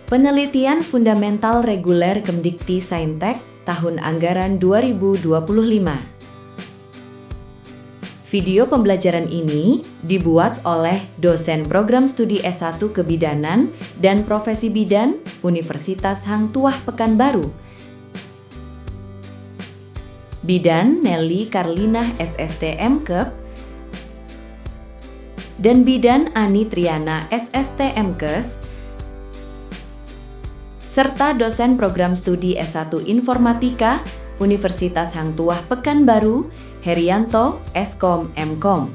Penelitian Fundamental Reguler Kemdikti Saintek Tahun Anggaran 2025. Video pembelajaran ini dibuat oleh dosen program studi S1 Kebidanan dan Profesi Bidan Universitas Hang Tuah Pekanbaru. Bidan Nelly Karlinah SST MKep dan Bidan Ani Triana SST MKes serta dosen program studi S1 Informatika Universitas Hang Tuah Pekanbaru, Herianto, Eskom, Mkom.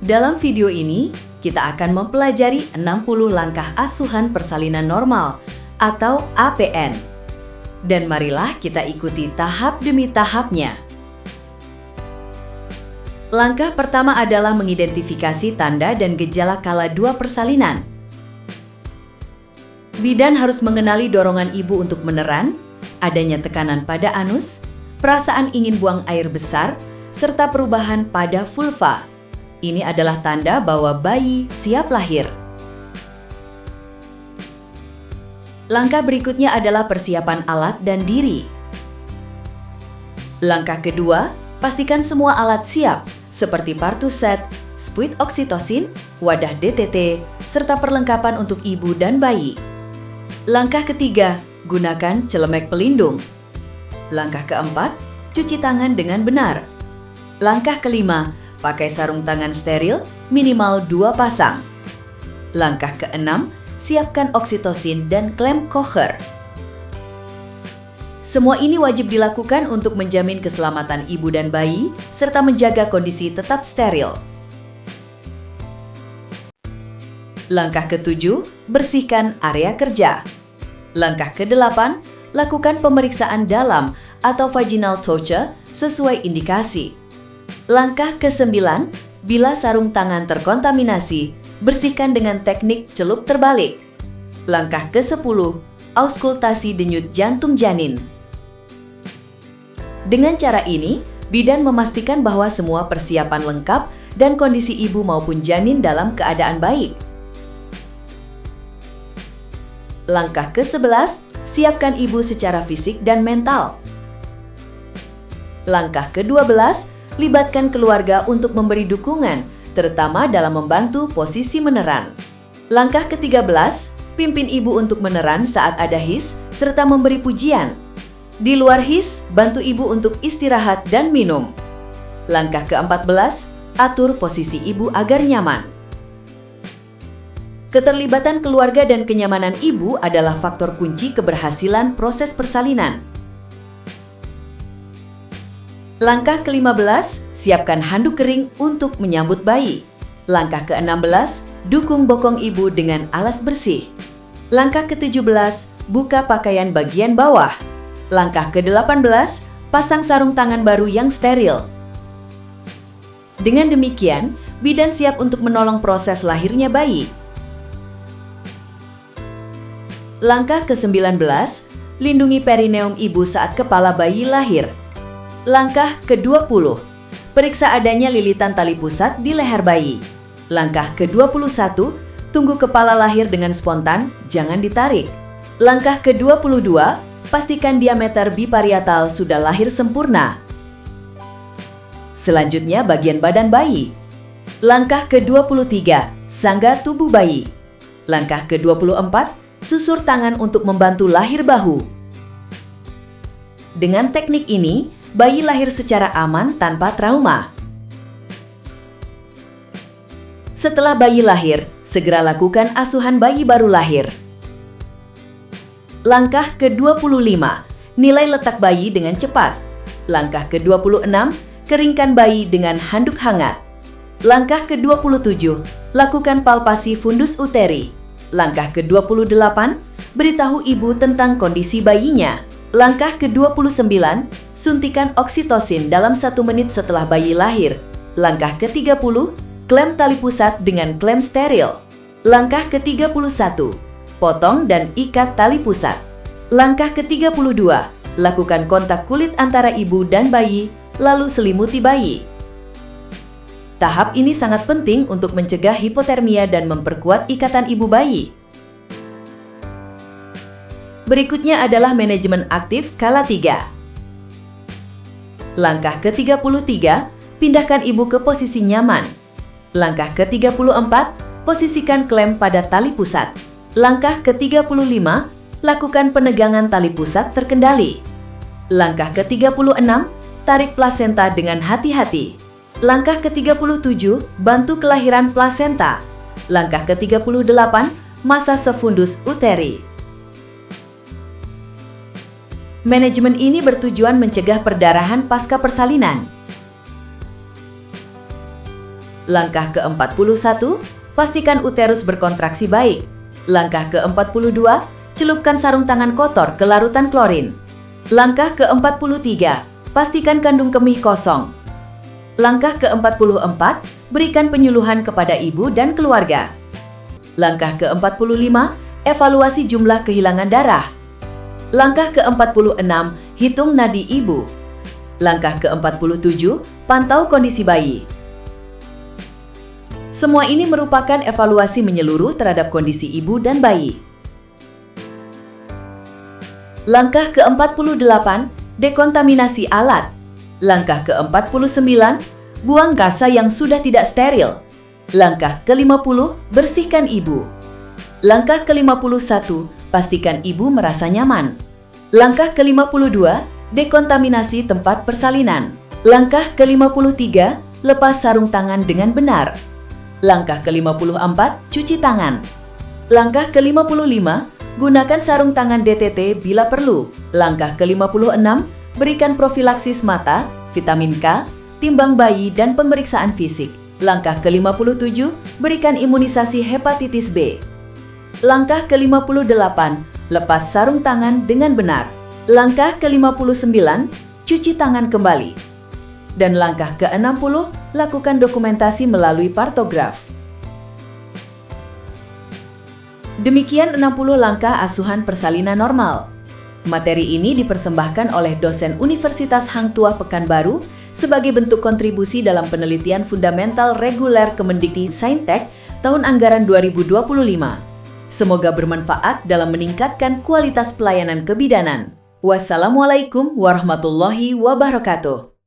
Dalam video ini, kita akan mempelajari 60 langkah asuhan persalinan normal atau APN. Dan marilah kita ikuti tahap demi tahapnya. Langkah pertama adalah mengidentifikasi tanda dan gejala kala dua persalinan. Bidan harus mengenali dorongan ibu untuk meneran, adanya tekanan pada anus, perasaan ingin buang air besar, serta perubahan pada vulva. Ini adalah tanda bahwa bayi siap lahir. Langkah berikutnya adalah persiapan alat dan diri. Langkah kedua, pastikan semua alat siap, seperti partuset, spuit oksitosin, wadah DTT, serta perlengkapan untuk ibu dan bayi. Langkah ketiga, gunakan celemek pelindung. Langkah keempat, cuci tangan dengan benar. Langkah kelima, pakai sarung tangan steril minimal 2 pasang. Langkah keenam, siapkan oksitosin dan klem Kocher. Semua ini wajib dilakukan untuk menjamin keselamatan ibu dan bayi, serta menjaga kondisi tetap steril. Langkah ketujuh, bersihkan area kerja. Langkah ke-8, lakukan pemeriksaan dalam atau vaginal toucher sesuai indikasi. Langkah ke-9, bila sarung tangan terkontaminasi, bersihkan dengan teknik celup terbalik. Langkah ke-10, auskultasi denyut jantung janin. Dengan cara ini, bidan memastikan bahwa semua persiapan lengkap dan kondisi ibu maupun janin dalam keadaan baik. Langkah ke-11, siapkan ibu secara fisik dan mental. Langkah ke-12, libatkan keluarga untuk memberi dukungan, terutama dalam membantu posisi meneran. Langkah ke-13, pimpin ibu untuk meneran saat ada his, serta memberi pujian. Di luar his, bantu ibu untuk istirahat dan minum. Langkah ke-14, atur posisi ibu agar nyaman. Keterlibatan keluarga dan kenyamanan ibu adalah faktor kunci keberhasilan proses persalinan. Langkah ke-15, siapkan handuk kering untuk menyambut bayi. Langkah ke-16, dukung bokong ibu dengan alas bersih. Langkah ke-17, buka pakaian bagian bawah. Langkah ke-18, pasang sarung tangan baru yang steril. Dengan demikian, bidan siap untuk menolong proses lahirnya bayi. Langkah ke-19, lindungi perineum ibu saat kepala bayi lahir. Langkah ke-20, periksa adanya lilitan tali pusat di leher bayi. Langkah ke-21, tunggu kepala lahir dengan spontan, jangan ditarik. Langkah ke-22, pastikan diameter biparietal sudah lahir sempurna. Selanjutnya bagian badan bayi. Langkah ke-23, sangga tubuh bayi. Langkah ke-24, susur tangan untuk membantu lahir bahu. Dengan teknik ini, bayi lahir secara aman tanpa trauma. Setelah bayi lahir, segera lakukan asuhan bayi baru lahir. Langkah ke-25, nilai letak bayi dengan cepat. Langkah ke-26, keringkan bayi dengan handuk hangat. Langkah ke-27, lakukan palpasi fundus uteri. Langkah ke-28, beritahu ibu tentang kondisi bayinya. Langkah ke-29, suntikan oksitosin dalam 1 menit setelah bayi lahir. Langkah ke-30, klem tali pusat dengan klem steril. Langkah ke-31, potong dan ikat tali pusat. Langkah ke-32, lakukan kontak kulit antara ibu dan bayi, lalu selimuti bayi. Tahap ini sangat penting untuk mencegah hipotermia dan memperkuat ikatan ibu bayi. Berikutnya adalah manajemen aktif skala 3. Langkah ke-33, pindahkan ibu ke posisi nyaman. Langkah ke-34, posisikan klem pada tali pusat. Langkah ke-35, lakukan penegangan tali pusat terkendali. Langkah ke-36, tarik plasenta dengan hati-hati. Langkah ke-37, bantu kelahiran plasenta. Langkah ke-38, masase fundus uteri. Manajemen ini bertujuan mencegah perdarahan pasca persalinan. Langkah ke-41, pastikan uterus berkontraksi baik. Langkah ke-42, celupkan sarung tangan kotor ke larutan klorin. Langkah ke-43, pastikan kandung kemih kosong. Langkah ke-44, berikan penyuluhan kepada ibu dan keluarga. Langkah ke-45, evaluasi jumlah kehilangan darah. Langkah ke-46, hitung nadi ibu. Langkah ke-47, pantau kondisi bayi. Semua ini merupakan evaluasi menyeluruh terhadap kondisi ibu dan bayi. Langkah ke-48, dekontaminasi alat. Langkah ke-49, buang kasa yang sudah tidak steril. Langkah ke-50, bersihkan ibu. Langkah ke-51, pastikan ibu merasa nyaman. Langkah ke-52, dekontaminasi tempat persalinan. Langkah ke-53, lepas sarung tangan dengan benar. Langkah ke-54, cuci tangan. Langkah ke-55, gunakan sarung tangan DTT bila perlu. Langkah ke-56, berikan profilaksis mata, vitamin K, timbang bayi dan pemeriksaan fisik. Langkah ke-57, berikan imunisasi hepatitis B. Langkah ke-58, lepas sarung tangan dengan benar. Langkah ke-59, cuci tangan kembali. Dan langkah ke-60, lakukan dokumentasi melalui partograf. Demikian 60 langkah asuhan persalinan normal. Materi ini dipersembahkan oleh dosen Universitas Hang Tuah Pekanbaru sebagai bentuk kontribusi dalam penelitian fundamental reguler Kemendikti Saintek tahun anggaran 2025. Semoga bermanfaat dalam meningkatkan kualitas pelayanan kebidanan. Wassalamualaikum warahmatullahi wabarakatuh.